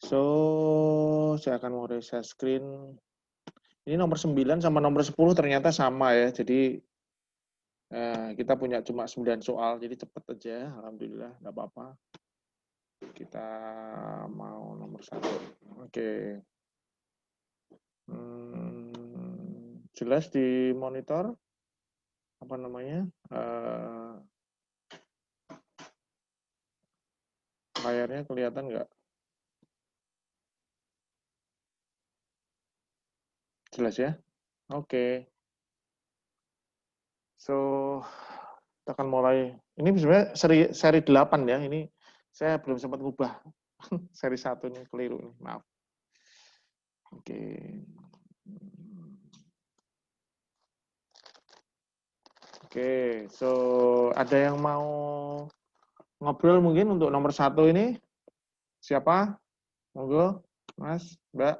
So, saya akan mau share screen. Ini nomor 9 sama nomor 10 ternyata sama ya. Jadi kita punya cuma 9 soal, jadi cepat aja. Alhamdulillah, nggak apa-apa. Kita mau nomor 1. Oke. Jelas di monitor? Apa namanya? Layarnya kelihatan nggak? Jelas ya? Oke. So, kita akan mulai. Ini sebenarnya seri 8 ya. Ini saya belum sempat ngubah. Seri 1 ini keliru nih, maaf. Oke. Oke, so ada yang mau ngobrol mungkin untuk nomor 1 ini? Siapa? Monggo, Mas, Mbak.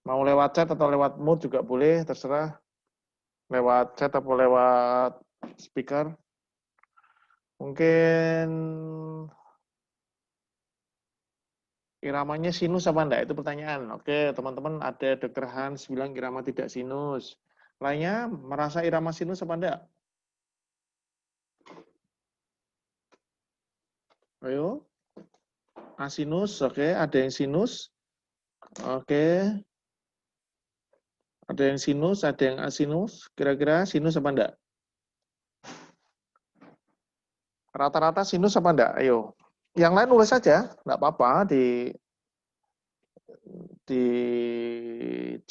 Mau lewat chat atau lewat mood juga boleh, terserah. Lewat chat atau lewat speaker. Mungkin iramanya sinus apa enggak? Itu pertanyaan. Oke, teman-teman, ada Dr. Hans bilang irama tidak sinus. Lainnya merasa irama sinus apa enggak? Ayo. Asinus, oke. Ada yang sinus. Oke. Ada yang sinus, ada yang asinus. Kira-kira sinus apa enggak? Rata-rata sinus apa enggak? Ayo. Yang lain nulis saja, enggak apa-apa di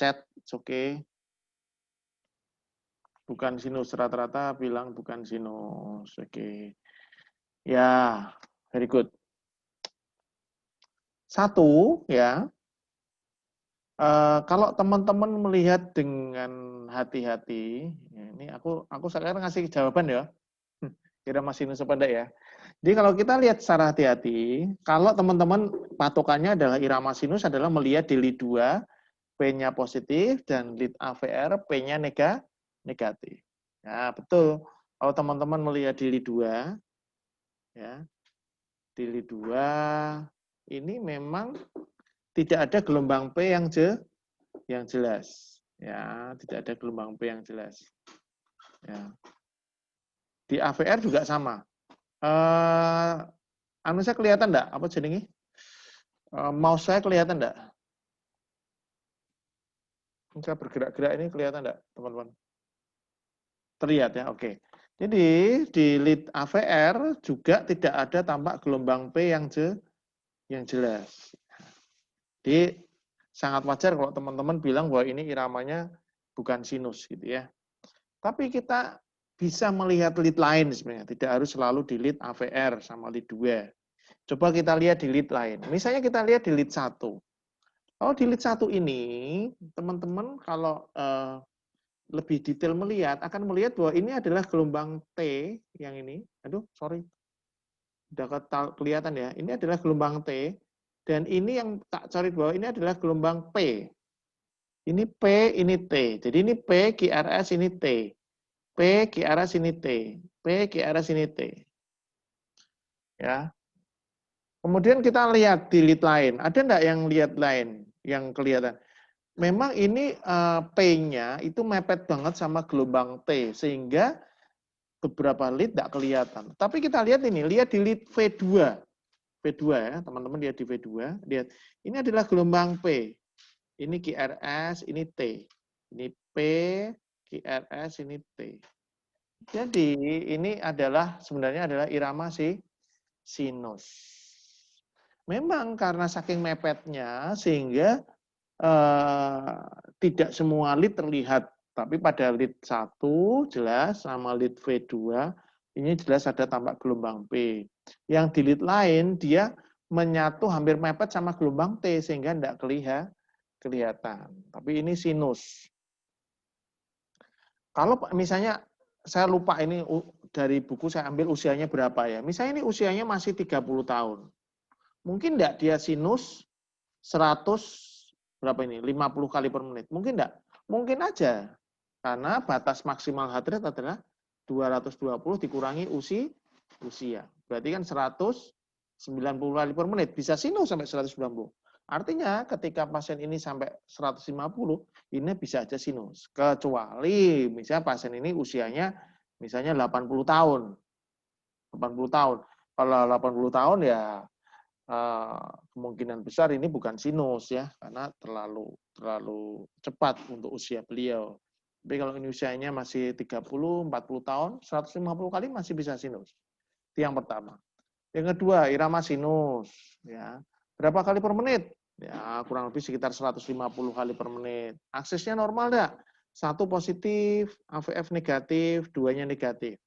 chat, oke. Bukan sinus, rata-rata bilang bukan sinus. Oke. Ya, very good. 1 ya. Kalau teman-teman melihat dengan hati-hati, ini aku sekarang ngasih jawaban ya. Irama sinus apa enggak ya? Jadi kalau kita lihat secara hati-hati, kalau teman-teman patokannya adalah irama sinus adalah melihat di lead 2, P-nya positif, dan lead AVR, P-nya negatif. Ya, betul. Kalau teman-teman melihat di lead 2, ya, di lead 2, ini memang tidak ada gelombang P yang jelas. Ya, tidak ada gelombang P yang jelas. Ya. Di AVR juga sama. Saya kelihatan enggak? Apa jenenge? Mouse saya kelihatan enggak? Saya bergerak-gerak ini kelihatan enggak, teman-teman? Terlihat ya, oke. Jadi di lead AVR juga tidak ada tampak gelombang P yang jelas. Jadi sangat wajar kalau teman-teman bilang bahwa ini iramanya bukan sinus gitu ya. Tapi kita bisa melihat lead lain sebenarnya, tidak harus selalu di lead AVR sama lead 2. Coba kita lihat di lead lain. Misalnya kita lihat di lead 1. Kalau di lead 1 ini, teman-teman kalau lebih detail melihat, akan melihat bahwa ini adalah gelombang T yang ini. Aduh, sorry. Udah kelihatan ya. Ini adalah gelombang T. Dan ini yang tak cari bahwa ini adalah gelombang P. Ini P, ini T. Jadi ini P, QRS, ini T. P, QRS, ini T. P, QRS, ini T. Ya. Kemudian kita lihat di lead lain. Ada enggak yang lihat lain yang kelihatan? Memang ini P-nya itu mepet banget sama gelombang T. Sehingga beberapa lead tidak kelihatan. Tapi kita lihat ini, lihat di lead V2. V2 ya, teman-teman lihat di V2. Lihat, ini adalah gelombang P. Ini QRS, ini T. Ini P, QRS, ini T. Jadi ini adalah sebenarnya adalah irama sinus. Memang karena saking mepetnya sehingga tidak semua lead terlihat, tapi pada lead 1 jelas sama lead V2 ini jelas ada tampak gelombang P. Yang di lead lain dia menyatu hampir mepet sama gelombang T sehingga tidak kelihatan. Tapi ini sinus. Kalau misalnya saya lupa ini dari buku saya ambil usianya berapa ya. Misalnya ini usianya masih 30 tahun. Mungkin enggak dia sinus 100 berapa ini? 50 kali per menit. Mungkin enggak? Mungkin aja. Karena batas maksimal heart rate adalah 220 dikurangi usia. Berarti kan 100 90 kali per menit, bisa sinus sampai 190. Artinya ketika pasien ini sampai 150, ini bisa aja sinus. Kecuali misalnya pasien ini usianya misalnya 80 tahun. 80 tahun. Kalau 80 tahun ya kemungkinan besar ini bukan sinus ya, karena terlalu cepat untuk usia beliau. Tapi kalau ini usianya masih 30, 40 tahun, 150 kali masih bisa sinus. Itu yang pertama. Yang kedua, irama sinus. Ya. Berapa kali per menit? Ya, kurang lebih sekitar 150 kali per menit. Aksesnya normal enggak? 1 positif, AVF negatif, 2-nya negatif.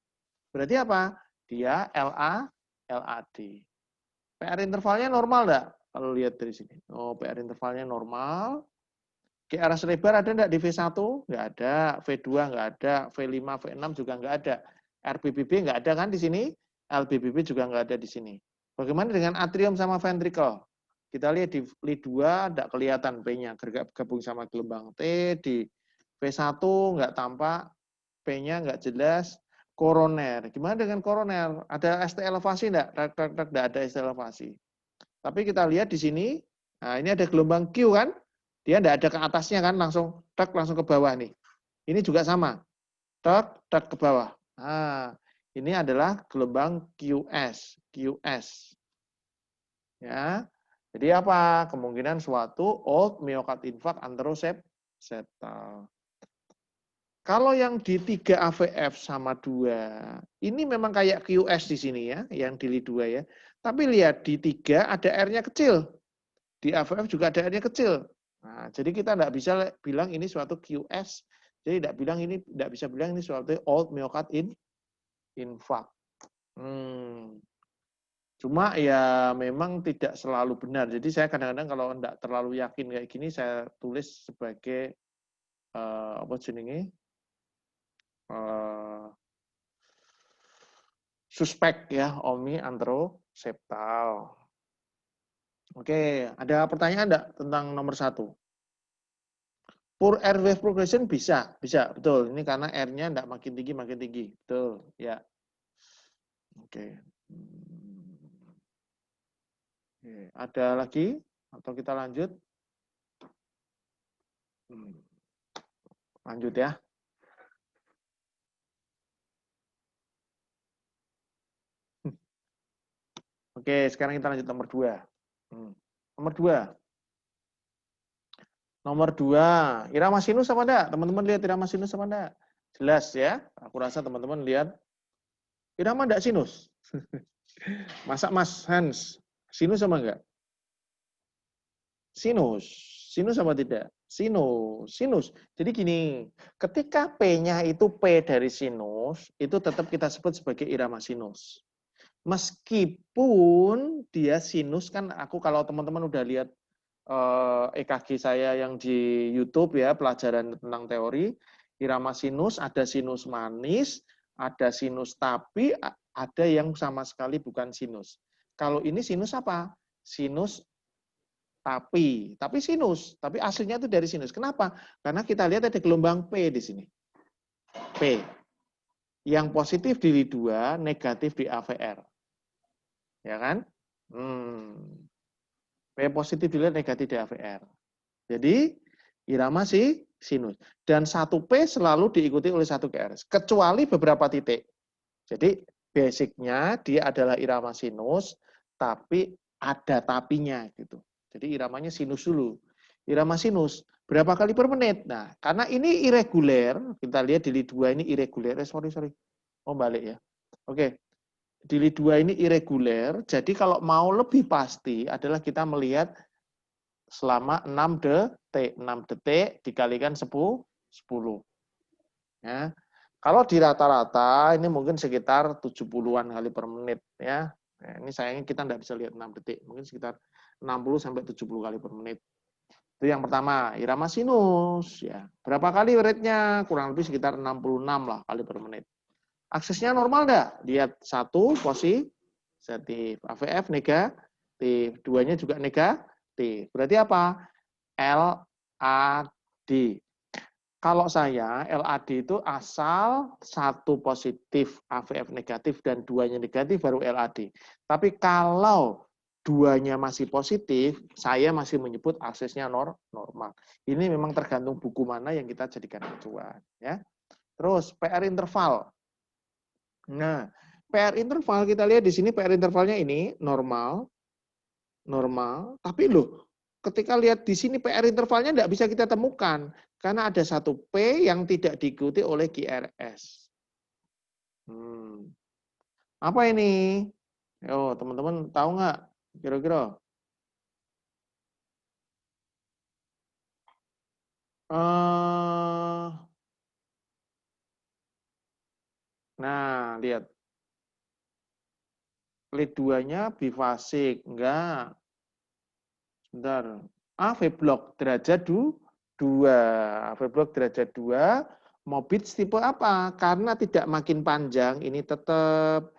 Berarti apa? Dia LA, LAD. PR intervalnya normal enggak? Kalau lihat dari sini. Oh, PR intervalnya normal. QRS lebar ada enggak di V1? Enggak ada. V2 enggak ada. V5, V6 juga enggak ada. RBBB enggak ada kan di sini? LBBB juga enggak ada di sini. Bagaimana dengan atrium sama ventricle? Kita lihat di LI2 enggak kelihatan P-nya, gabung sama gelombang T. Di V1 enggak tampak, P-nya enggak jelas. Koroner, gimana dengan koroner? Ada ST elevasi enggak? Enggak ada ST elevasi. Tapi kita lihat di sini, nah ini ada gelombang Q kan? Dia enggak ada ke atasnya kan, langsung ke bawah nih. Ini juga sama, ke bawah. Nah, ini adalah gelombang QS. Ya. Jadi apa? Kemungkinan suatu old myocard infarct anteroseptal. Kalau yang di 3 AVF sama 2, ini memang kayak QS di sini ya, yang di LI2 ya. Tapi lihat di 3 ada R-nya kecil. Di AVF juga ada R-nya kecil. Nah, jadi kita tidak bisa bilang ini suatu QS. Jadi tidak bisa bilang ini suatu old myocard infarct. Cuma ya memang tidak selalu benar. Jadi saya kadang-kadang kalau tidak terlalu yakin kayak gini, saya tulis sebagai apa jenenge? Suspek ya, OMI anteroseptal. Oke, ada pertanyaan enggak tentang nomor 1? Poor air wave progression bisa, betul. Ini karena R-nya enggak makin tinggi, betul, ya. Oke. Ada lagi atau kita lanjut? Lanjut ya. Oke, sekarang kita lanjut nomor 2. Nomor 2, irama sinus apa enggak? Teman-teman lihat irama sinus apa enggak? Jelas ya. Aku rasa teman-teman lihat irama enggak sinus? Masa Mas Hans, sinus sama enggak? Sinus apa tidak? Sinus. Jadi gini, ketika P-nya itu P dari sinus, itu tetap kita sebut sebagai irama sinus. Meskipun dia sinus kan, aku kalau teman-teman udah lihat EKG saya yang di YouTube ya, pelajaran tentang teori, irama sinus, ada sinus manis, ada sinus tapi, ada yang sama sekali bukan sinus. Kalau ini sinus apa? Sinus tapi sinus, tapi aslinya itu dari sinus. Kenapa? Karena kita lihat ada gelombang P di sini. P. Yang positif di LI2, negatif di AVR. Ya kan? P positif di LI2, negatif di AVR. Jadi, irama sinus. Dan 1P selalu diikuti oleh 1 QRS. Kecuali beberapa titik. Jadi, basicnya dia adalah irama sinus, tapi ada tapinya gitu. Jadi iramanya sinus dulu. Irama sinus, berapa kali per menit? Nah, karena ini irreguler, kita lihat di LI2 ini irreguler. Sorry. Oh, balik ya. Oke. Di LI2 ini irreguler, jadi kalau mau lebih pasti adalah kita melihat selama 6 detik dikalikan 10. Ya. Kalau di rata-rata ini mungkin sekitar 70-an kali per menit ya. Nah, ini sayangnya kita tidak bisa lihat 6 detik, mungkin sekitar 60 sampai 70 kali per menit. Itu yang pertama, irama sinus ya. Berapa kali rate-nya? Kurang lebih sekitar 66 lah kali per menit. Aksesnya normal enggak? Lihat 1 positif, AVF negatif, 2-nya juga negatif. Berarti apa? LAD. Kalau saya, LAD itu asal 1 positif, AVF negatif, dan 2-nya negatif, baru LAD. Tapi kalau 2-nya masih positif, saya masih menyebut aksesnya normal. Ini memang tergantung buku mana yang kita jadikan acuan. Ya. Terus PR interval. Nah, PR interval kita lihat di sini PR intervalnya ini normal, tapi loh, ketika lihat di sini PR intervalnya tidak bisa kita temukan karena ada satu P yang tidak diikuti oleh QRS. Apa ini? Yo, teman-teman tahu nggak? Kira-kira? Nah, lihat. Lead 2-nya bifasik. Enggak. Sebentar. V-block derajat 2. V-block derajat 2. Mobits tipe apa? Karena tidak makin panjang, ini tetap,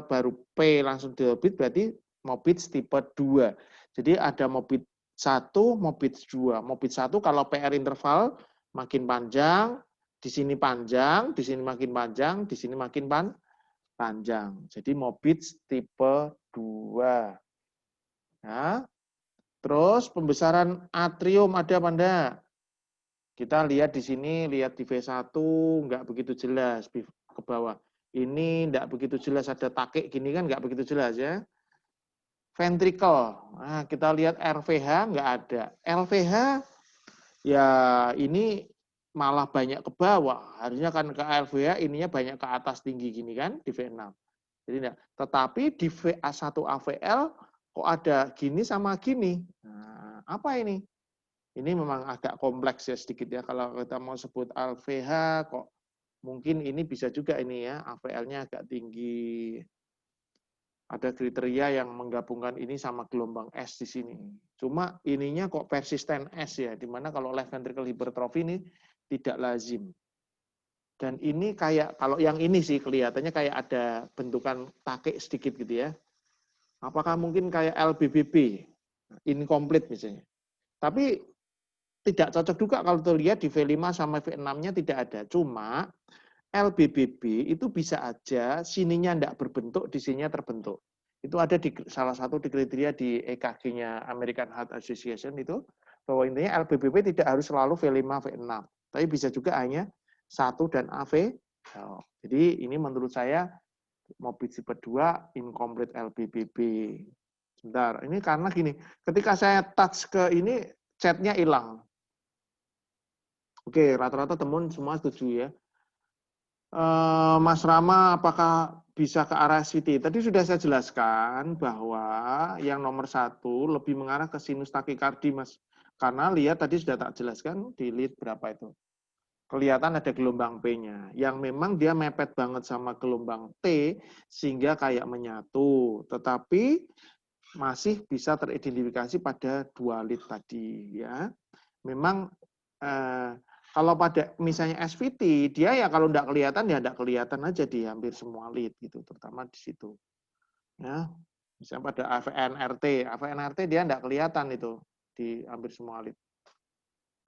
baru P langsung diobit, berarti mobits tipe 2. Jadi ada mobit 1, mobits 2. Mobits 1 kalau PR interval makin panjang, di sini panjang, di sini makin panjang, di sini makin panjang. Jadi mobits tipe 2. Nah, terus pembesaran atrium ada apa enggak? Kita lihat di sini, lihat di V1, nggak begitu jelas ke bawah. Ini nggak begitu jelas, ada takik gini kan nggak begitu jelas ya. Ventricle, nah, kita lihat RVH nggak ada. LVH, ya ini malah banyak ke bawah. Harusnya kan ke LVH, ininya banyak ke atas tinggi gini kan, di V6. Jadi enggak. Tetapi di VA1-AVL, kok ada gini sama gini. Nah, apa ini? Ini memang agak kompleks ya sedikit ya. Kalau kita mau sebut LVH, kok mungkin ini bisa juga ini ya, AVL-nya agak tinggi. Ada kriteria yang menggabungkan ini sama gelombang S di sini. Cuma ininya kok persisten S ya, dimana kalau left ventricle hypertrophy ini tidak lazim. Dan ini kayak, kalau yang ini sih kelihatannya kayak ada bentukan takik sedikit gitu ya. Apakah mungkin kayak LBBB, incomplete misalnya. Tapi tidak cocok juga kalau terlihat di V5 sama V6-nya tidak ada. Cuma LBBB itu bisa aja sininya tidak berbentuk, di sininya terbentuk. Itu ada di salah satu di kriteria di EKG-nya American Heart Association itu, bahwa intinya LBBB tidak harus selalu V5, V6. Tapi bisa juga hanya 1 dan AV. Jadi ini menurut saya mobit tipe 2 incomplete LBBB. Sebentar, ini karena gini, ketika saya touch ke ini, chatnya hilang. Oke, rata-rata teman semua setuju ya. Mas Rama, apakah bisa ke arah SVT? Tadi sudah saya jelaskan bahwa yang nomor 1 lebih mengarah ke sinus takikardi, Mas. Karena lihat tadi sudah tak jelaskan di lead berapa itu. Kelihatan ada gelombang P-nya. Yang memang dia mepet banget sama gelombang T, sehingga kayak menyatu. Tetapi masih bisa teridentifikasi pada 2 lead tadi. Ya. Memang kalau pada misalnya SVT, dia ya kalau tidak kelihatan ya tidak kelihatan aja di hampir semua lead gitu, terutama di situ. Ya, misalnya pada AVNRT dia tidak kelihatan itu di hampir semua lead.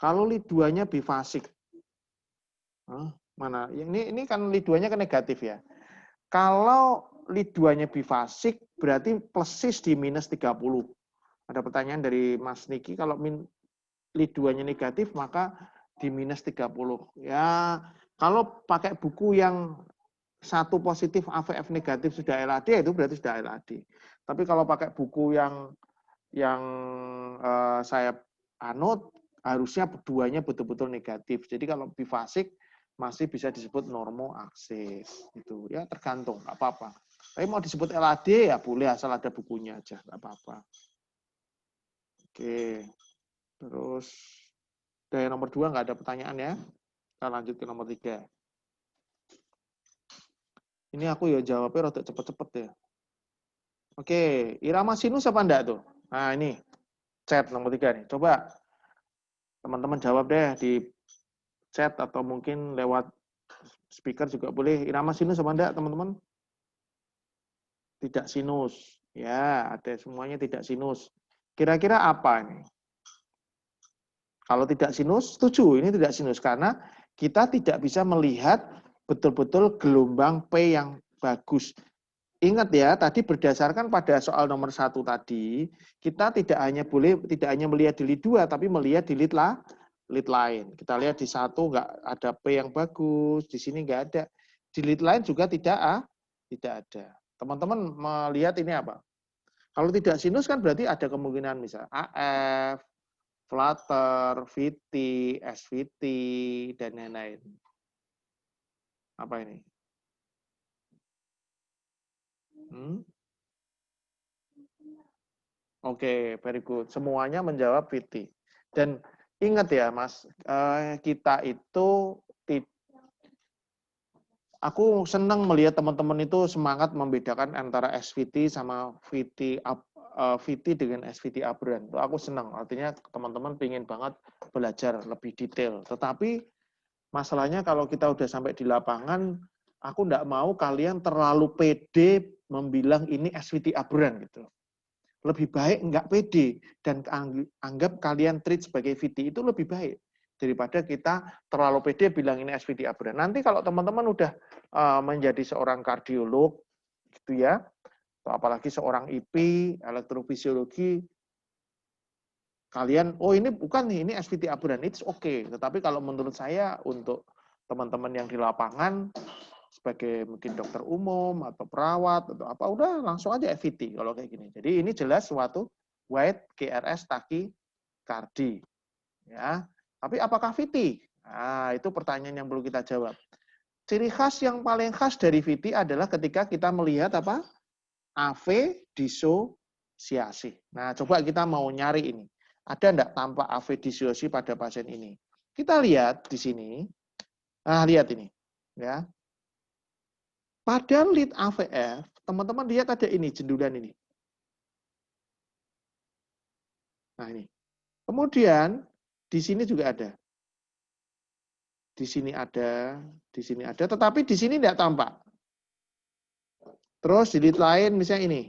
Kalau lead 2-nya bifasik, mana? Ini kan lead 2-nya kan negatif ya. Kalau lead 2-nya bifasik berarti plesis di minus 30. Ada pertanyaan dari Mas Niki, kalau lead 2-nya negatif maka di minus 30. Ya, kalau pakai buku yang 1 positif AVF negatif sudah LAD, itu berarti sudah LAD. Tapi kalau pakai buku yang saya anut, harusnya 2-nya betul-betul negatif. Jadi kalau bifasik masih bisa disebut normoaksis. Gitu. Ya tergantung, nggak apa-apa. Tapi mau disebut LAD ya boleh, asal ada bukunya aja, nggak apa-apa. Oke, terus dari nomor 2 nggak ada pertanyaan ya. Kita lanjut ke nomor 3. Ini aku ya jawabnya rada cepet-cepet ya. Oke, irama sinus apa enggak tuh? Nah ini, chat nomor 3 nih. Coba teman-teman jawab deh di chat atau mungkin lewat speaker juga boleh. Irama sinus apa enggak teman-teman? Tidak sinus. Ya, ada semuanya tidak sinus. Kira-kira apa ini? Kalau tidak sinus, setuju. Ini tidak sinus karena kita tidak bisa melihat betul-betul gelombang P yang bagus. Ingat ya, tadi berdasarkan pada soal nomor 1 tadi, kita tidak hanya melihat di lead 2, tapi melihat di lead lain. Kita lihat di 1 nggak ada P yang bagus, di sini nggak ada. Di lead lain juga tidak ada. Teman-teman melihat ini apa? Kalau tidak sinus kan berarti ada kemungkinan misalnya AF, Flutter, VT, SVT, dan lain-lain. Apa ini? Oke, very good. Semuanya menjawab VT. Dan ingat ya, Mas, kita itu, aku senang melihat teman-teman itu semangat membedakan antara SVT sama VT dengan SVT Abran. Aku senang, artinya teman-teman pengen banget belajar lebih detail. Tetapi masalahnya kalau kita udah sampai di lapangan, aku nggak mau kalian terlalu pede membilang ini SVT Abran gitu. Lebih baik nggak pede dan anggap kalian treat sebagai VT itu lebih baik daripada kita terlalu pede bilang ini SVT Abran. Nanti kalau teman-teman udah menjadi seorang kardiolog gitu ya, atau apalagi seorang IP, elektrofisiologi, kalian, oh ini bukan nih, ini SVT Abran, it's okay. Tetapi kalau menurut saya untuk teman-teman yang di lapangan, sebagai mungkin dokter umum atau perawat atau apa, udah langsung aja FVT kalau kayak gini. Jadi ini jelas suatu white GRS takikardi. Ya. Tapi apakah VT? Nah, itu pertanyaan yang perlu kita jawab. Ciri khas yang paling khas dari VT adalah ketika kita melihat apa? AV disosiasi. Nah, coba kita mau nyari ini. Ada enggak tampak AV disosiasi pada pasien ini? Kita lihat di sini. Nah, lihat ini. Ya. Pada lead AVF, teman-teman lihat ada ini, jendulan ini. Nah ini. Kemudian, di sini juga ada. Di sini ada, tetapi di sini tidak tampak. Terus di lead lain, misalnya ini.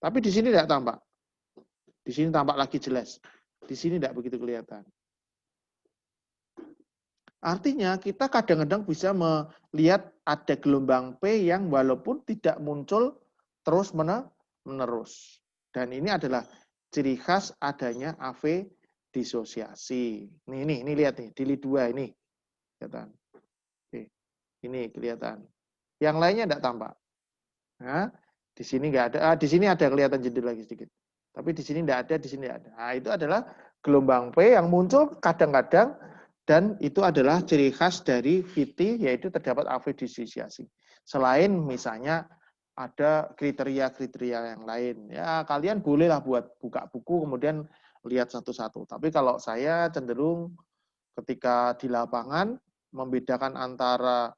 Tapi di sini tidak tampak. Di sini tampak lagi jelas. Di sini tidak begitu kelihatan. Artinya kita kadang-kadang bisa melihat ada gelombang P yang walaupun tidak muncul terus-menerus. Dan ini adalah ciri khas adanya AV disosiasi. Ini lihat nih, di lead 2 ini. Kelihatan. Oke. Ini kelihatan. Yang lainnya tidak tampak. Nah, di sini nggak ada. Di sini ada kelihatan jendela lagi sedikit. Tapi di sini tidak ada, di sini tidak ada. Nah, itu adalah gelombang P yang muncul kadang-kadang dan itu adalah ciri khas dari VT, yaitu terdapat AV disosiasi. Selain misalnya ada kriteria-kriteria yang lain. Ya, kalian bolehlah buat buka buku kemudian lihat satu-satu. Tapi kalau saya cenderung ketika di lapangan membedakan antara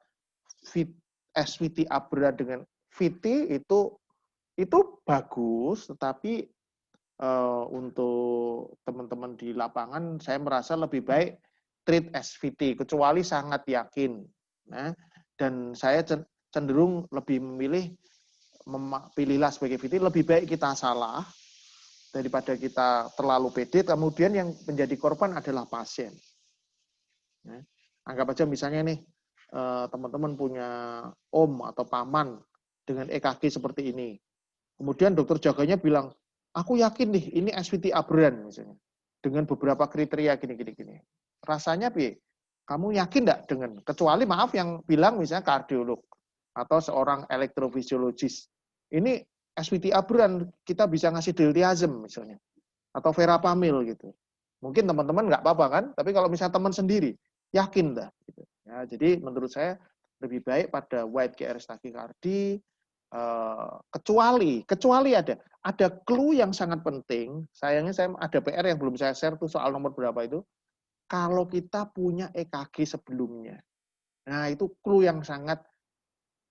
SVT Abra dengan VT itu bagus, tetapi untuk teman-teman di lapangan saya merasa lebih baik treat SVT, kecuali sangat yakin. Nah, dan saya cenderung lebih memilih pilihlah sebagai VT, lebih baik kita salah daripada kita terlalu pede, kemudian yang menjadi korban adalah pasien. Nah, anggap aja misalnya nih, teman-teman punya om atau paman dengan EKG seperti ini. Kemudian dokter jaganya bilang, aku yakin nih ini SVT Abran misalnya. Dengan beberapa kriteria gini. Rasanya Pi, kamu yakin enggak dengan, kecuali maaf yang bilang misalnya kardiolog atau seorang elektrofisiologis. Ini SVT Abran, kita bisa ngasih diltiazem misalnya. Atau verapamil gitu. Mungkin teman-teman nggak apa-apa kan, tapi kalau misalnya teman sendiri, yakin dah. Gitu. Ya, jadi menurut saya lebih baik pada white GRS takikardi, kecuali ada clue yang sangat penting. Sayangnya saya ada PR yang belum saya share tuh soal nomor berapa itu. Kalau kita punya EKG sebelumnya, nah itu clue yang sangat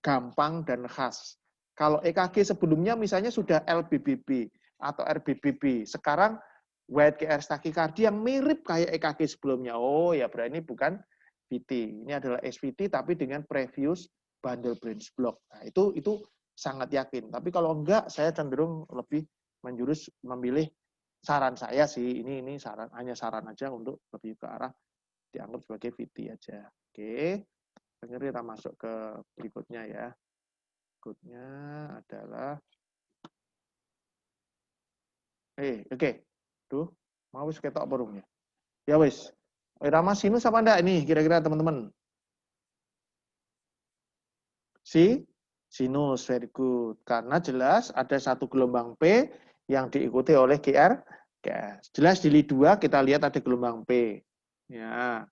gampang dan khas. Kalau EKG sebelumnya misalnya sudah LBBB atau RBBB, sekarang white GRS takikardi yang mirip kayak EKG sebelumnya. Oh ya, berarti bukan VT. Ini adalah SVT tapi dengan previous bundle branch block. Nah, itu sangat yakin. Tapi kalau enggak, saya cenderung lebih menjurus memilih, saran saya sih, ini hanya saran aja untuk lebih ke arah dianggap sebagai VT aja. Oke. Dengar kita masuk ke berikutnya ya. Berikutnya adalah oke. Tuh, mau wis ketok burungnya. Ya wis. Irama sinus apa enggak ini kira-kira teman-teman? Sinus, very good. Karena jelas ada satu gelombang P yang diikuti oleh GS. Jelas di LID 2 kita lihat ada gelombang P. Ya.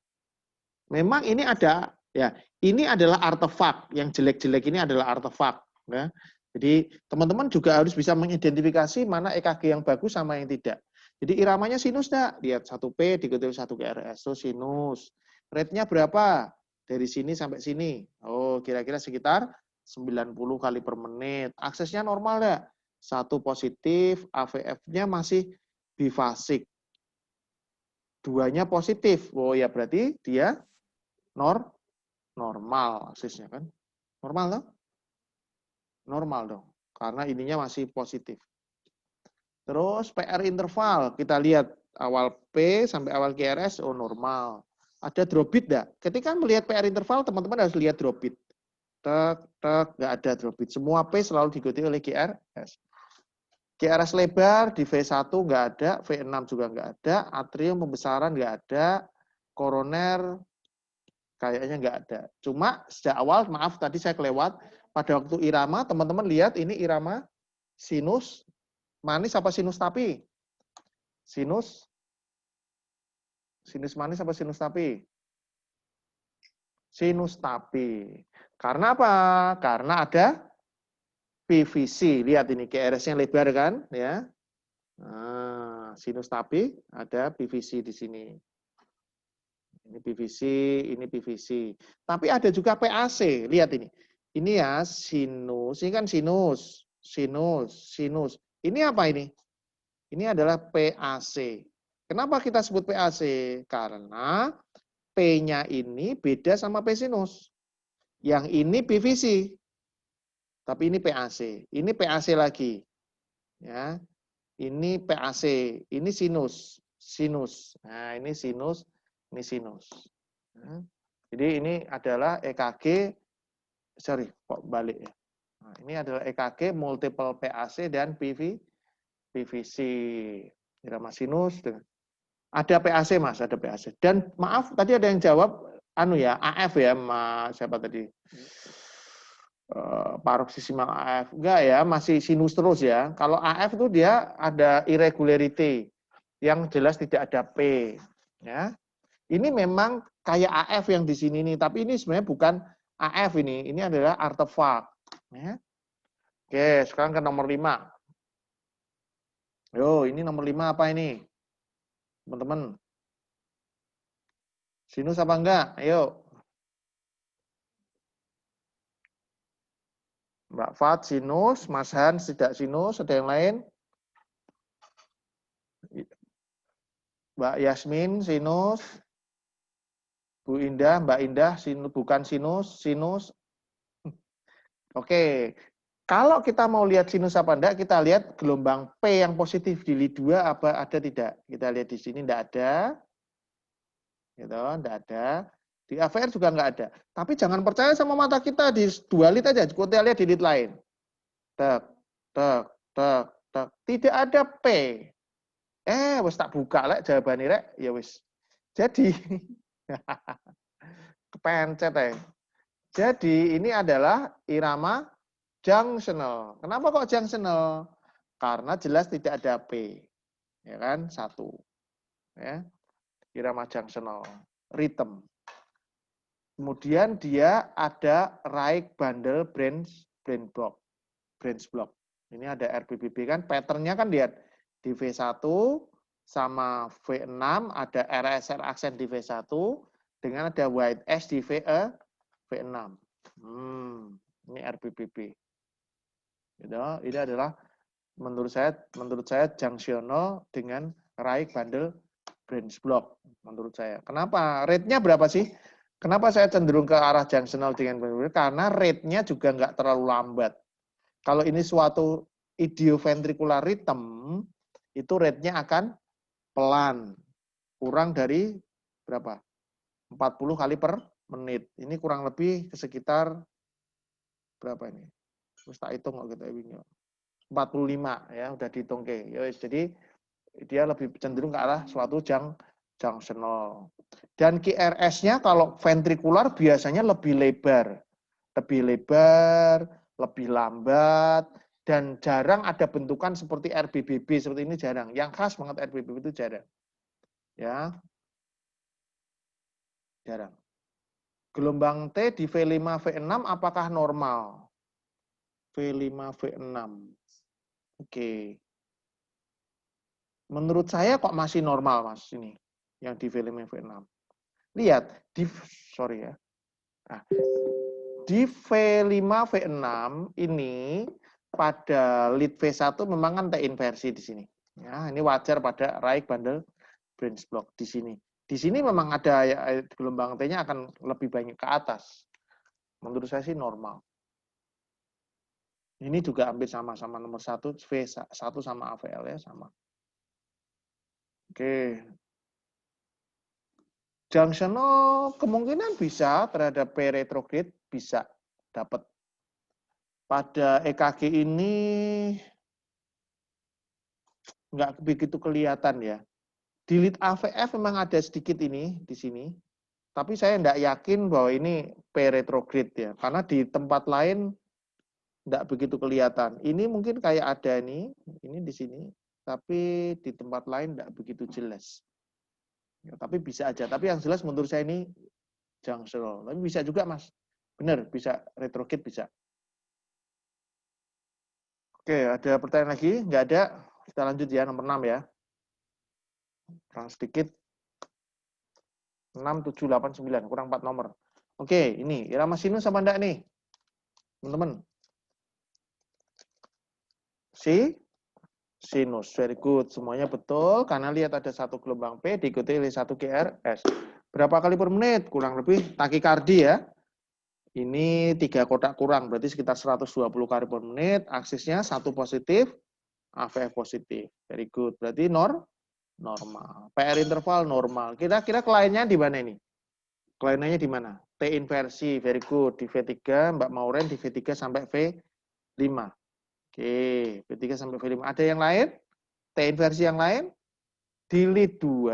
Memang ini ada, ya, ini adalah artefak. Yang jelek-jelek ini adalah artefak. Ya. Jadi teman-teman juga harus bisa mengidentifikasi mana EKG yang bagus sama yang tidak. Jadi iramanya sinus enggak? Lihat 1P diikuti 1 GRS. So sinus. Rate-nya berapa? Dari sini sampai sini. Oh, kira-kira sekitar 90 kali per menit. Aksesnya normal enggak? 1 positif, AVF-nya masih bifasik. 2-nya positif. Oh ya berarti dia normal aksesnya kan. Normal dong? Normal dong. Karena ininya masih positif. Terus PR interval, kita lihat awal P sampai awal QRS, oh normal. Ada drop bit enggak? Ketika melihat PR interval, teman-teman harus lihat drop bit. Tek, nggak ada drop bit. Semua P selalu diikuti oleh QRS. QRS lebar di V1 nggak ada, V6 juga nggak ada, atrium pembesaran nggak ada, koroner kayaknya nggak ada. Cuma sejak awal, maaf tadi saya kelewat, pada waktu irama, teman-teman lihat ini irama sinus, manis apa sinus tapi? Sinus manis apa sinus tapi? Sinus tapi. Karena apa? Karena ada PVC. Lihat ini QRS-nya lebar kan, ya. Nah, sinus tapi ada PVC di sini. Ini PVC, ini PVC. Tapi ada juga PAC. Lihat ini. Ini ya sinus, ini kan sinus, sinus. Ini apa ini? Ini adalah PAC. Kenapa kita sebut PAC? Karena P-nya ini beda sama P sinus. Yang ini PVC. Tapi ini PAC. Ini PAC lagi. Ya. Ini PAC, ini sinus. Nah, ini sinus, ini sinus. Nah, jadi ini adalah EKG, kok balik ya. Nah, ini adalah EKG multiple PAC dan PVC. Irama sinus dengan ada PAC Mas, ada PAC. Dan maaf tadi ada yang jawab AF ya, Mas siapa tadi? Paroxysmal AF. Enggak ya, masih sinus terus ya. Kalau AF itu dia ada irregularity yang jelas tidak ada P ya. Ini memang kayak AF yang di sini nih, tapi ini sebenarnya bukan AF ini. Ini adalah artefak ya. Oke, sekarang ke nomor 5. Yo, ini nomor 5 apa ini? Teman-teman. Sinus apa enggak? Ayo. Mbak Fat sinus, Mas Hans tidak sinus, ada yang lain? Mbak Yasmin sinus, Bu Indah, Mbak Indah sinus, bukan sinus. Oke, kalau kita mau lihat sinus apa enggak, kita lihat gelombang P yang positif di LID 2 apa ada tidak. Kita lihat di sini enggak ada. Gitu, enggak ada. Di AVR juga enggak ada. Tapi jangan percaya sama mata kita di 2 LID aja, kita lihat di LID lain. Tek, tek, tek, tek. Tidak ada P. Wis tak buka lek jawabane rek, ya wis. Jadi kepencet ya. Jadi ini adalah irama junctional. Kenapa kok junctional? Karena jelas tidak ada P. Ya kan? 1. Ya. Irama junctional. Rhythm. Kemudian dia ada right bundle branch block. Ini ada RBBB kan, patternnya kan lihat di V1 sama V6 ada RSR aksen di V1 dengan ada white S di V6. Ini RBBB. Gitu. Ini adalah menurut saya junctional dengan right bundle branch block menurut saya. Kenapa? Rate-nya berapa sih? Kenapa saya cenderung ke arah junctional dengan branch block? Karena rate-nya juga nggak terlalu lambat. Kalau ini suatu idioventricular rhythm, itu rate-nya akan pelan. Kurang dari berapa? 40 kali per menit. Ini kurang lebih sekitar berapa ini? Terus tak hitung kok gitu 45 ya, udah dihitung ke. Jadi dia lebih cenderung ke arah suatu junctional. Dan QRS-nya kalau ventrikular biasanya lebih lebar, lebih lambat, dan jarang ada bentukan seperti RBBB seperti ini jarang. Yang khas banget RBBB itu jarang. Ya. Jarang. Gelombang T di V5 V6 apakah normal? V5 V6. Oke. Menurut saya kok masih normal, Mas, ini yang di V5 V6. Lihat di sorry ya. Nah, di V5 V6 ini pada lead V1 memang kan T inversi di sini. Ya, ini wajar pada right bundle branch block di sini. Di sini memang ada gelombang T-nya akan lebih banyak ke atas. Menurut saya sih normal. Ini juga hampir sama-sama nomor 1 V1 sama AVL ya sama. Oke. Junctional kemungkinan bisa terhadap P retrograde bisa dapat. Pada EKG ini nggak begitu kelihatan ya. Di lead AVF memang ada sedikit ini di sini. Tapi saya nggak yakin bahwa ini P retrograde ya. Karena di tempat lain nggak begitu kelihatan. Ini mungkin kayak ada ini di sini. Tapi di tempat lain nggak begitu jelas. Ya, tapi bisa aja. Tapi yang jelas menurut saya ini junctional. Tapi bisa juga, Mas. Benar, bisa retrograde bisa. Oke, ada pertanyaan lagi? Nggak ada. Kita lanjut ya, nomor 6 ya. Kurang sedikit. 6, 7, 8, 9. Kurang 4 nomor. Oke, ini. Irama sinus sama enggak nih? Teman-teman. Sinus. Very good. Semuanya betul. Karena lihat ada satu gelombang P diikuti oleh satu QRS. Berapa kali per menit? Kurang lebih takikardi ya. Ini 3 kotak kurang. Berarti sekitar 120 kali per menit. Aksisnya 1 positif. AVF positif. Very good. Berarti normal. PR interval normal. Kira-kira kliennya di mana ini? Kliennya di mana? T inversi. Very good. Di V3, Mbak Mauren di V3 sampai V5. Oke, V3 sampai V5. Ada yang lain? T inversi yang lain? Di lead 2,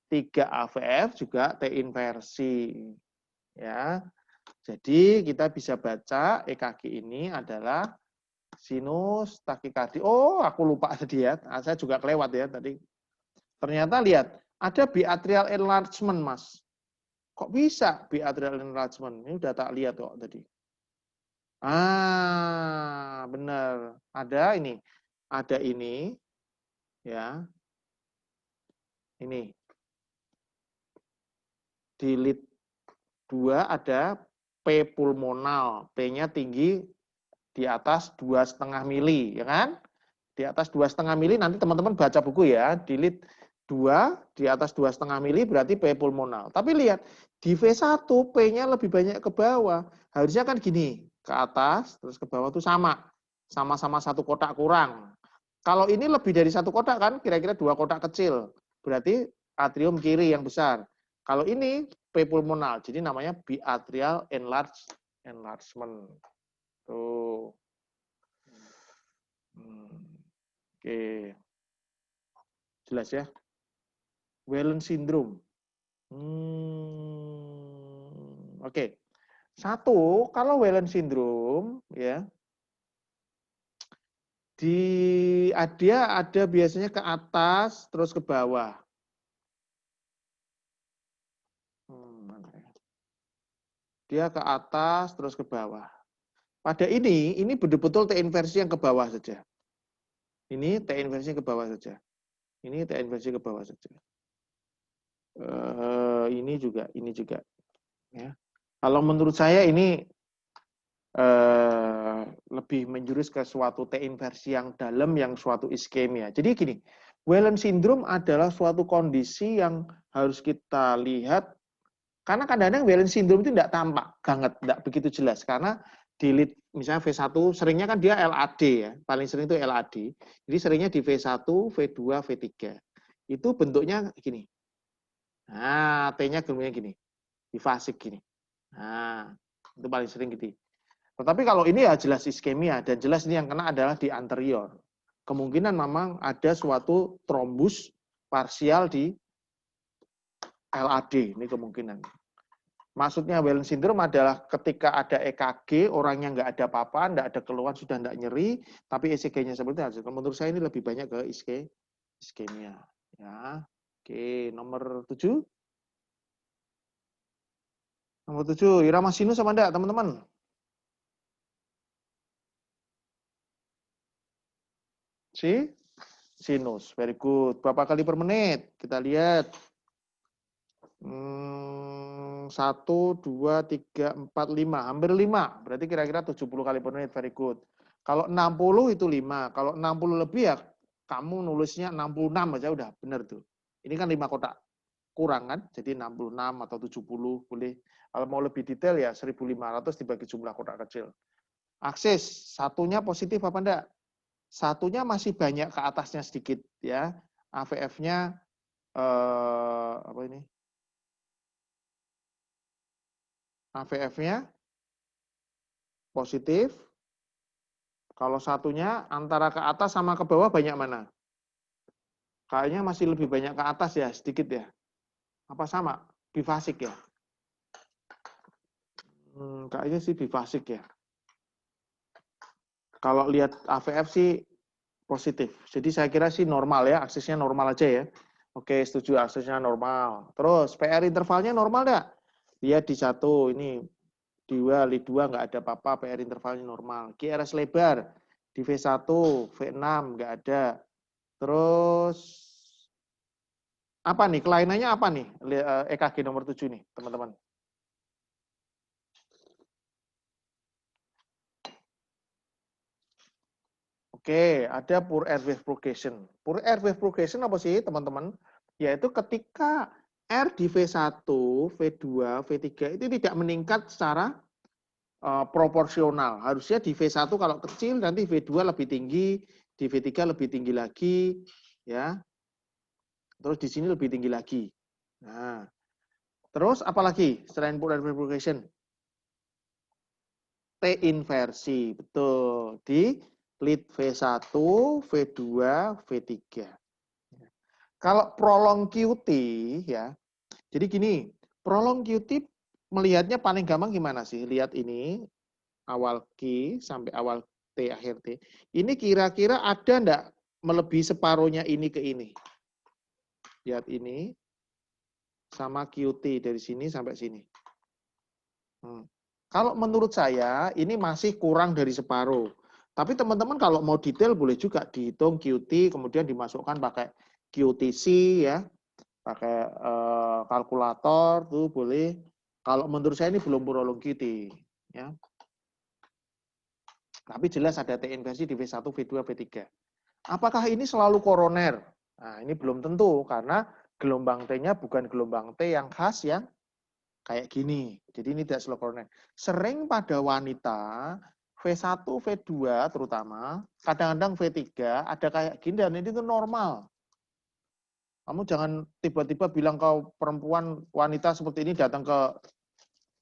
3 AVF juga T inversi. Ya. Jadi kita bisa baca EKG ini adalah sinus takikardi. Oh, aku lupa tadi ya. Saya juga kelewat ya tadi. Ternyata lihat, ada biatrial enlargement, Mas. Kok bisa biatrial enlargement? Ini udah tak lihat kok tadi. Ah, benar. Ada ini. Ada ini. Ya. Ini. Di lead 2 ada P pulmonal. P-nya tinggi di atas 2,5 mili, ya kan? Di atas 2,5 mili, nanti teman-teman baca buku ya, di lead 2, di atas 2,5 mili berarti P pulmonal. Tapi lihat, di V1 P-nya lebih banyak ke bawah. Harusnya kan gini, ke atas, terus ke bawah itu sama. Sama-sama 1 kotak kurang. Kalau ini lebih dari 1 kotak kan, kira-kira 2 kotak kecil. Berarti atrium kiri yang besar. Kalau ini P pulmonal, jadi namanya biatrial enlargement. Tuh. Oke. Jelas ya? Whelan syndrome. Oke. Satu, kalau Whelan syndrome ya, dia ada biasanya ke atas terus ke bawah. Dia ke atas terus ke bawah. Pada ini betul-betul T inversi yang ke bawah saja. Ini T inversi ke bawah saja. Ini T inversi ke bawah saja. Ini juga. Ya. Kalau menurut saya ini lebih menjurus ke suatu T inversi yang dalam, yang suatu iskemia. Jadi gini, Whelan syndrome adalah suatu kondisi yang harus kita lihat, karena kadang-kadang Whelan syndrome itu tidak tampak, tidak begitu jelas, karena di lead, misalnya V1, seringnya kan dia LAD ya, paling sering itu LAD, jadi seringnya di V1, V2, V3. Itu bentuknya gini. Nah, T-nya gelombangnya gini. bifasik gini. Nah, itu paling sering gitu. Tetapi kalau ini ya jelas iskemia, dan jelas ini yang kena adalah di anterior. Kemungkinan memang ada suatu trombus parsial di LAD, ini kemungkinan. Maksudnya Wellens syndrome adalah ketika ada EKG, orangnya nggak ada apa-apa, nggak ada keluhan, sudah nggak nyeri, tapi ECG-nya seperti itu. Menurut saya ini lebih banyak ke iskemia. Ya. Oke, nomor 7. Nomor 7, irama sinus sama enggak, teman-teman? Sinus, very good. Berapa kali per menit? Kita lihat. 1, 2, 3, 4, 5. Hampir 5. Berarti kira-kira 70 kali per menit, very good. Kalau 60 itu 5. Kalau 60 lebih ya kamu nulisnya 66 aja udah benar tuh. Ini kan 5 kotak. Kurang kan? Jadi 66 atau 70 boleh. Kalau mau lebih detail ya 1500 dibagi jumlah kotak kecil. Aksis, satunya positif apa enggak? Satunya masih banyak ke atasnya sedikit ya. AVF-nya apa ini? AVF-nya positif. Kalau satunya antara ke atas sama ke bawah banyak mana? Kayaknya masih lebih banyak ke atas ya, sedikit ya. Apa sama? Bifasik ya? Kayaknya sih bifasik ya. Kalau lihat AVF sih positif. Jadi saya kira sih normal ya, aksesnya normal aja ya. Oke, setuju aksesnya normal. Terus PR intervalnya normal enggak? Lihat di 1, ini 2, lead 2 nggak ada apa-apa, PR intervalnya normal. QRS lebar di V1, V6 nggak ada. Terus apa nih? Kelainannya apa nih? EKG nomor 7 nih, teman-teman. Oke, ada poor airway progression. Poor airway progression apa sih, teman-teman? Yaitu ketika R di V1, V2, V3 itu tidak meningkat secara proporsional. Harusnya di V1 kalau kecil, nanti V2 lebih tinggi, di V3 lebih tinggi lagi, ya. Terus di sini lebih tinggi lagi. Nah, terus apalagi selain poor airway progression? T inversi, betul. Di lead V1, V2, V3. Kalau prolong QT ya. Jadi gini, prolong QT melihatnya paling gampang gimana sih? Lihat ini awal Q sampai awal T akhir T. Ini kira-kira ada enggak melebihi separuhnya ini ke ini? Lihat ini sama QT dari sini sampai sini. Kalau menurut saya ini masih kurang dari separuh. Tapi teman-teman kalau mau detail boleh juga dihitung QT kemudian dimasukkan pakai QTC ya, pakai kalkulator tuh boleh. Kalau menurut saya ini belum prolong QT ya. Tapi jelas ada T inversi di V1, V2, V3. Apakah ini selalu koroner? Nah, ini belum tentu karena gelombang T-nya bukan gelombang T yang khas yang kayak gini. Jadi ini tidak selalu koroner. Sering pada wanita V1, V2 terutama, kadang-kadang V3 ada kayak gini dan ini tuh normal. Kamu jangan tiba-tiba bilang kau perempuan wanita seperti ini datang ke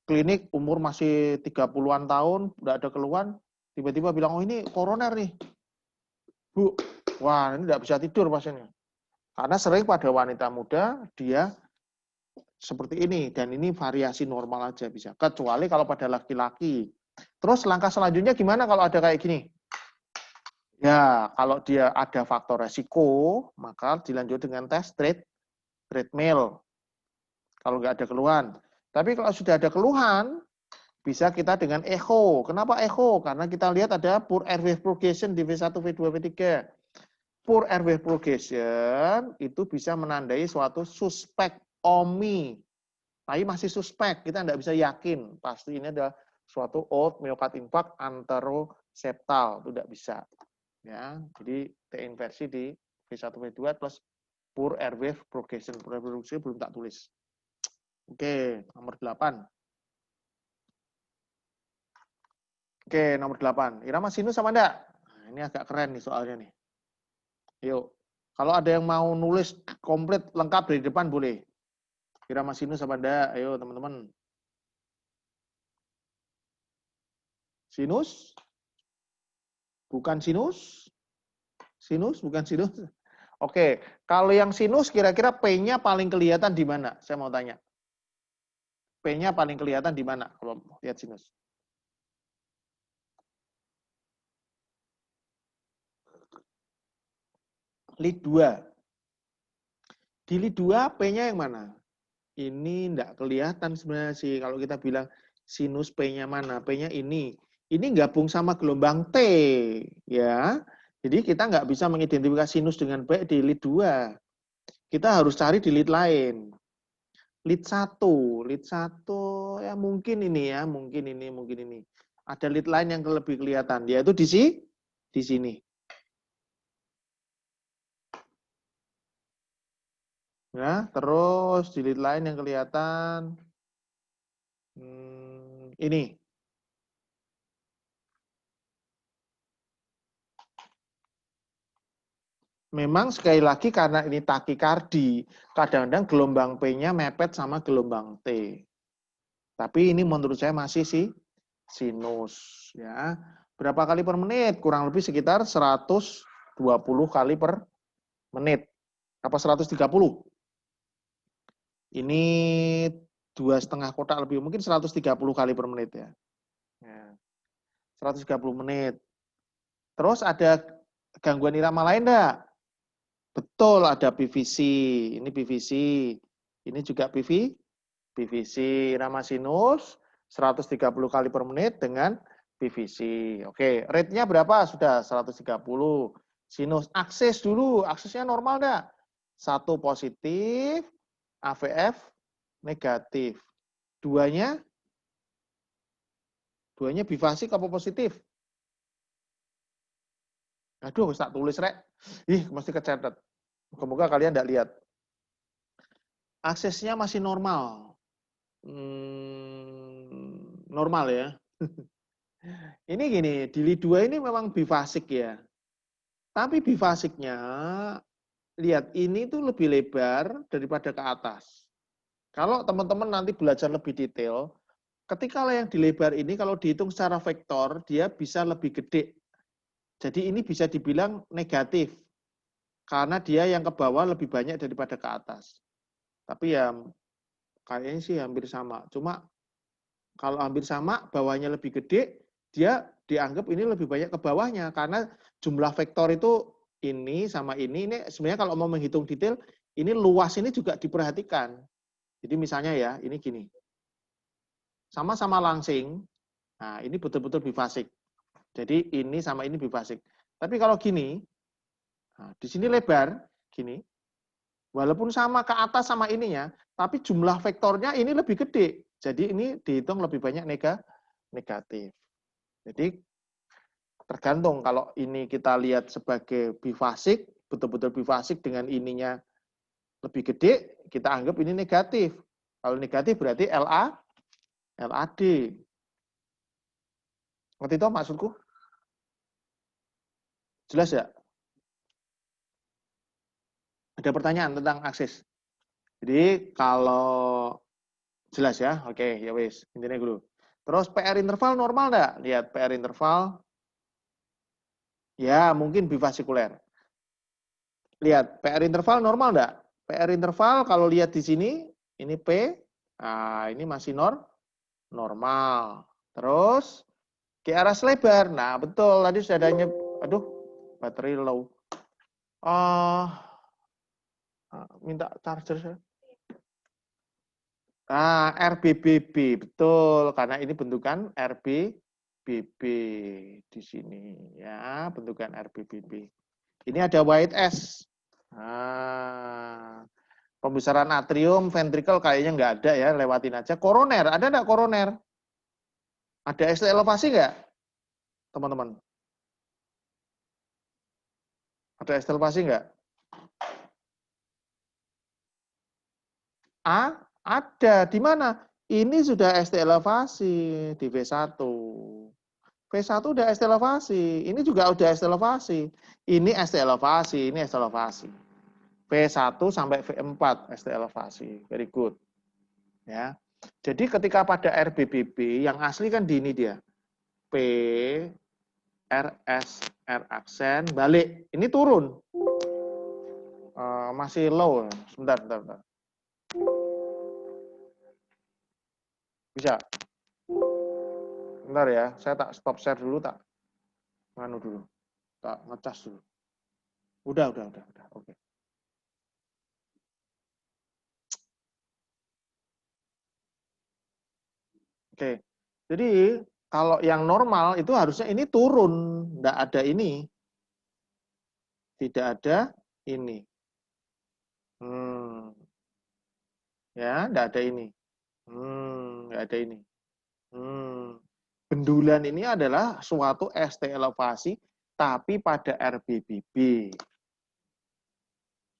klinik umur masih 30-an tahun, udah ada keluhan, tiba-tiba bilang, oh ini koroner nih. Bu, wah ini tidak bisa tidur pasiennya. Karena sering pada wanita muda, dia seperti ini. Dan ini variasi normal aja bisa. Kecuali kalau pada laki-laki. Terus langkah selanjutnya gimana kalau ada kayak gini? Ya, kalau dia ada faktor resiko, maka dilanjut dengan tes treadmill. Kalau nggak ada keluhan. Tapi kalau sudah ada keluhan, bisa kita dengan echo. Kenapa echo? Karena kita lihat ada poor airway progression di V1, V2, V3. Poor airway progression itu bisa menandai suatu suspek OMI. Tapi masih suspek, kita tidak bisa yakin. Pasti ini adalah suatu old myocard infarct anteroseptal, itu tidak bisa. Ya, jadi T inversi di V1, V2 plus poor airway progression. Poor airway progression belum tak tulis. Oke, nomor 8. Oke, nomor 8. Irama sinus sama enggak? Nah, ini agak keren nih soalnya nih. Yuk, kalau ada yang mau nulis komplit lengkap dari depan boleh. Irama sinus sama enggak? Ayo teman-teman. Sinus? Bukan sinus? Sinus, bukan sinus. Oke, kalau yang sinus kira-kira P-nya paling kelihatan di mana? Saya mau tanya. P-nya paling kelihatan di mana kalau lihat sinus? Lead 2. Di lead 2 P-nya yang mana? Ini enggak kelihatan sebenarnya sih. Kalau kita bilang sinus P-nya mana? P-nya ini. Ini gabung sama gelombang T. Ya. Jadi kita nggak bisa mengidentifikasi sinus dengan baik di lead 2. Kita harus cari di lead lain. Lead 1. Lead 1 ya mungkin ini ya. Mungkin ini. Ada lead lain yang lebih kelihatan. Yaitu di sini. Ya, terus di lead lain yang kelihatan ini. Memang sekali lagi karena ini takikardi, kadang-kadang gelombang P-nya mepet sama gelombang T. Tapi ini menurut saya masih sinus ya. Berapa kali per menit? Kurang lebih sekitar 120 kali per menit. Apa 130? Ini 2,5 kotak lebih, mungkin 130 kali per menit ya. 130 menit. Terus ada gangguan irama lain enggak? Betul, ada PVC. Ini PVC. Ini juga PVC. Irama sinus 130 kali per menit dengan PVC. Oke, rate-nya berapa? Sudah 130. Sinus aksis dulu. Aksisnya normal enggak? 1 positif, AVF negatif. Duanya bifasik apa positif? Aduh, tak tulis rek. Ih, mesti kecatat. Semoga kalian tidak lihat. Aksesnya masih normal. Normal ya. Ini gini, di lead 2 ini memang bifasik ya. Tapi bifasiknya, lihat, ini tuh lebih lebar daripada ke atas. Kalau teman-teman nanti belajar lebih detail, ketika yang dilebar ini kalau dihitung secara vektor, dia bisa lebih gede. Jadi ini bisa dibilang negatif. Karena dia yang ke bawah lebih banyak daripada ke atas. Tapi ya kayaknya sih hampir sama. Cuma kalau hampir sama, bawahnya lebih gede, dia dianggap ini lebih banyak ke bawahnya. Karena jumlah vektor itu ini sama ini sebenarnya kalau mau menghitung detail, ini luas ini juga diperhatikan. Jadi misalnya ya, ini gini. Sama-sama langsing, nah ini betul-betul bifasik. Jadi ini sama ini bifasik. Tapi kalau gini, nah, di sini lebar, gini. Walaupun sama ke atas sama ininya, tapi jumlah vektornya ini lebih gede. Jadi ini dihitung lebih banyak negatif. Jadi tergantung kalau ini kita lihat sebagai bifasik, betul-betul bifasik dengan ininya lebih gede, kita anggap ini negatif. Kalau negatif berarti LAD. Ngerti toh maksudku? Jelas ya? Ada pertanyaan tentang aksis? Jadi kalau jelas ya, oke ya wis intinya dulu. Terus PR interval normal enggak? Lihat PR interval, ya mungkin bifasikuler. Lihat PR interval normal enggak? PR interval kalau lihat di sini, ini P, nah ini masih normal. Terus QRS lebar, nah betul tadi sudah adanya, aduh baterai low. Minta charger saya. RBBB, betul. Karena ini bentukan RBBB di sini. Ya, bentukan RBBB. Ini ada white S. Pembesaran atrium, ventricle kayaknya nggak ada ya, lewatin aja. Koroner, ada nggak koroner? Ada ST elevasi nggak, teman-teman? Ada ST elevasi nggak? Ada. Di mana? Ini sudah ST elevasi di V1. V1 udah ST elevasi. Ini juga udah ST elevasi. Ini ST elevasi, ini ST elevasi. V1 sampai V4 ST elevasi. Very good. Ya. Jadi ketika pada RBBB yang asli kan di ini dia. P, RS, R aksen, balik. Ini turun. Masih low. Sebentar. Bisa. Bentar ya, saya tak stop share dulu, tak nganu dulu. Tak ngecas dulu. Udah. Oke. Oke. Jadi kalau yang normal itu harusnya ini turun, enggak ada ini. Tidak ada ini. Ya, enggak ada ini. Enggak ada ini. Bendulan ini adalah suatu ST elevasi tapi pada RBBB.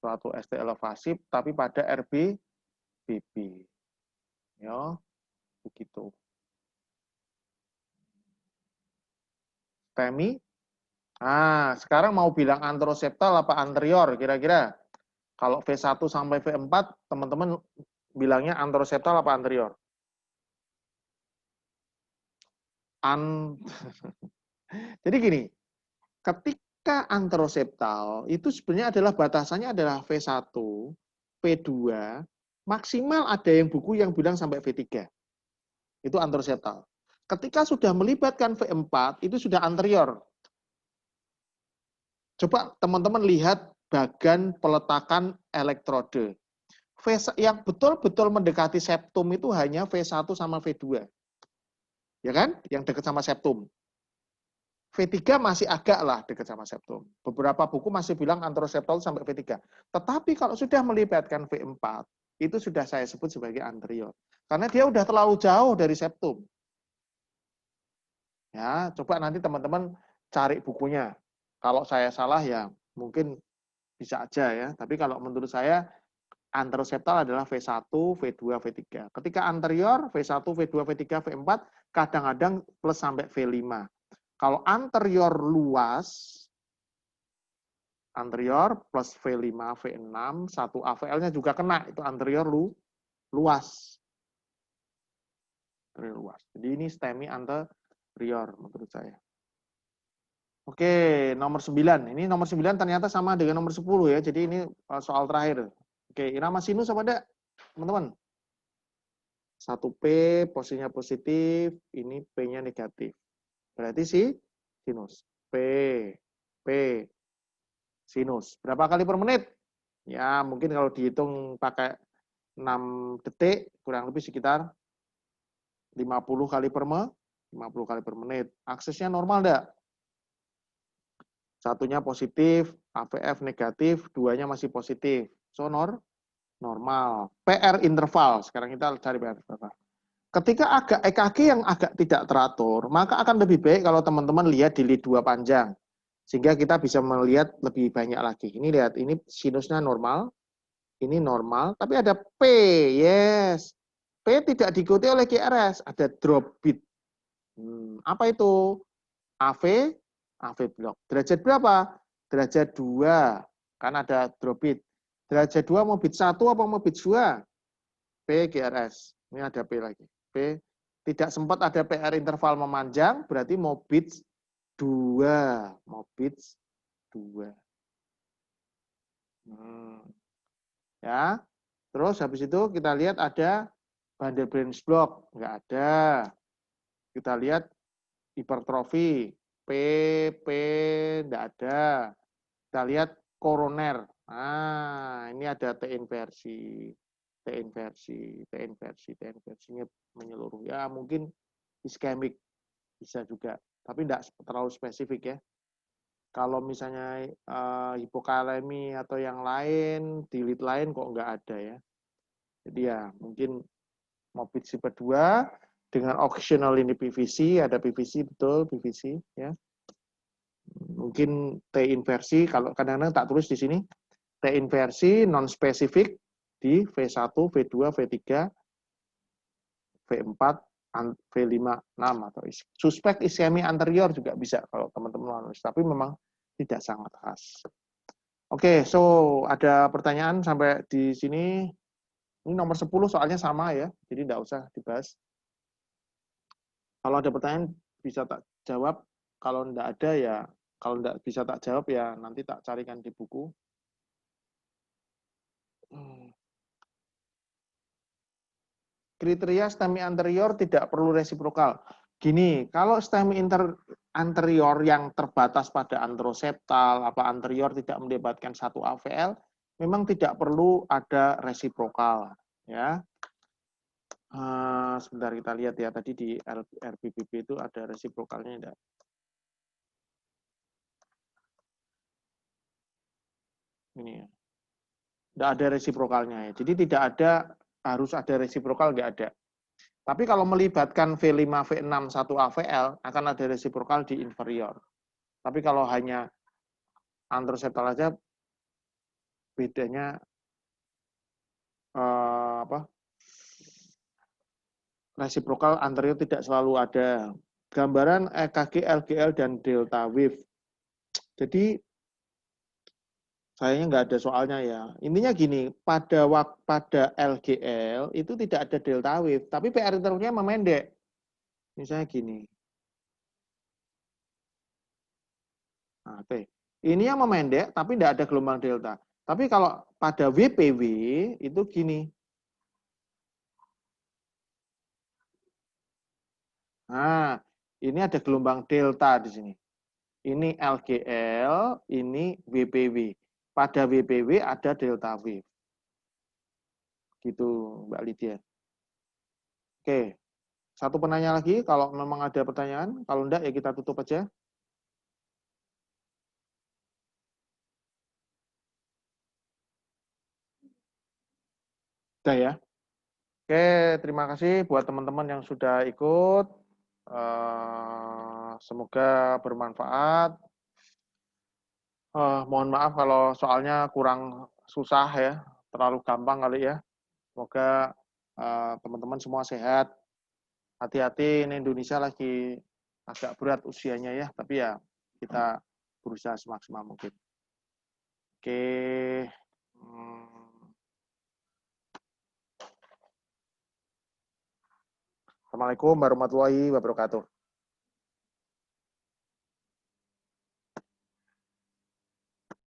Suatu ST elevasi tapi pada RBBB. Ya, begitu. Temi. Sekarang mau bilang anteroseptal apa anterior kira-kira? Kalau V1 sampai V4, teman-teman bilangnya anteroseptal apa anterior? Jadi gini, ketika anteroseptal itu sebenarnya adalah batasannya adalah V1, V2, maksimal ada yang buku yang bilang sampai V3. Itu anteroseptal. Ketika sudah melibatkan V4, itu sudah anterior. Coba teman-teman lihat bagan peletakan elektrode. Yang betul-betul mendekati septum itu hanya V1 sama V2. Ya kan? Yang dekat sama septum. V3 masih agak lah dekat sama septum. Beberapa buku masih bilang anteroseptal sampai V3. Tetapi kalau sudah melibatkan V4, itu sudah saya sebut sebagai anterior. Karena dia udah terlalu jauh dari septum. Ya, coba nanti teman-teman cari bukunya. Kalau saya salah ya mungkin bisa aja ya. Tapi kalau menurut saya anteroseptal adalah V1, V2, V3. Ketika anterior, V1, V2, V3, V4, kadang-kadang plus sampai V5. Kalau anterior luas, anterior plus V5, V6, 1 AVL-nya juga kena. Itu anterior luas. Anterior luas. Jadi ini STEMI anterior menurut saya. Oke, nomor 9. Ini nomor 9 ternyata sama dengan nomor 10 ya. Jadi ini soal terakhir. Oke, irama sinus apa enggak? Teman-teman. 1P posisinya positif, ini P-nya negatif. Berarti sinus. P, sinus. Berapa kali per menit? Ya, mungkin kalau dihitung pakai 6 detik, kurang lebih sekitar 50 kali per 50 kali per menit. Aksesnya normal enggak? Satunya positif, AVF negatif, duanya masih positif. So, normal. PR interval. Sekarang kita cari PR interval. Ketika agak EKG yang agak tidak teratur, maka akan lebih baik kalau teman-teman lihat di lead 2 panjang. Sehingga kita bisa melihat lebih banyak lagi. Ini lihat, ini sinusnya normal, ini normal, tapi ada P, yes. P tidak diikuti oleh QRS, ada drop beat. Apa itu? AV block. Derajat berapa? Derajat 2, kan ada drop beat. Derajat 2 mau beat 1 apa mau beat 2? P, QRS. Ini ada P lagi. P, tidak sempat ada PR interval memanjang, berarti mau beats 2. Mau beats 2. Ya. Terus habis itu kita lihat ada bundle branch block. Enggak ada. Kita lihat hipertrofi. P, enggak ada. Kita lihat koroner. Ini ada T inversi. T inversinya menyeluruh. Ya mungkin iskemik bisa juga, tapi tidak terlalu spesifik ya. Kalau misalnya hipokalemi atau yang lain, di lead lain kok nggak ada ya. Jadi ya mungkin morbid tipe 2 dengan occasional ini PVC, ada PVC betul, PVC ya. Mungkin T inversi, kalau kadang-kadang tak tulis di sini, T inversi non spesifik di V1, V2, V3, V4, V5, 6 atau suspek iskemi anterior juga bisa kalau teman-teman menulis, tapi memang tidak sangat khas. Oke, so ada pertanyaan sampai di sini. Ini nomor 10 soalnya sama ya, jadi tidak usah dibahas. Kalau ada pertanyaan bisa tak jawab. Kalau enggak ada ya, kalau enggak bisa tak jawab ya nanti tak carikan di buku. Kriteria STEMI anterior tidak perlu resiprokal. Gini, kalau STEMI anterior yang terbatas pada anteroseptal, apa anterior tidak melibatkan satu AVL, memang tidak perlu ada resiprokal. Ya, sebentar kita lihat ya, tadi di RBBB itu ada resiprokalnya enggak? Ini ya. Enggak ada resiprokalnya ya. Jadi tidak ada, harus ada resiprokal, enggak ada. Tapi kalau melibatkan V5, V6, 1 AVL, akan ada resiprokal di inferior. Tapi kalau hanya anteroseptal aja, bedanya resiprokal anterior tidak selalu ada. Gambaran EKG, LGL, dan delta wave. Jadi, sayangnya nggak ada soalnya ya. Intinya gini, pada LGL itu tidak ada delta wave, tapi PR intervalnya memendek. Misalnya gini. Nah, ini yang memendek, tapi tidak ada gelombang delta. Tapi kalau pada WPW itu gini. Nah, ini ada gelombang delta di sini. Ini LGL, ini WPW. Pada WPW ada delta wave. Gitu, Mbak Lydia. Oke, satu penanya lagi. Kalau memang ada pertanyaan, kalau enggak ya kita tutup aja. Udah ya. Oke, terima kasih buat teman-teman yang sudah ikut. Semoga bermanfaat. Mohon maaf kalau soalnya kurang susah ya, terlalu gampang kali ya. Semoga teman-teman semua sehat. Hati-hati, ini Indonesia lagi agak berat usianya ya, tapi ya kita berusaha semaksimal mungkin. Oke. Assalamualaikum warahmatullahi wabarakatuh.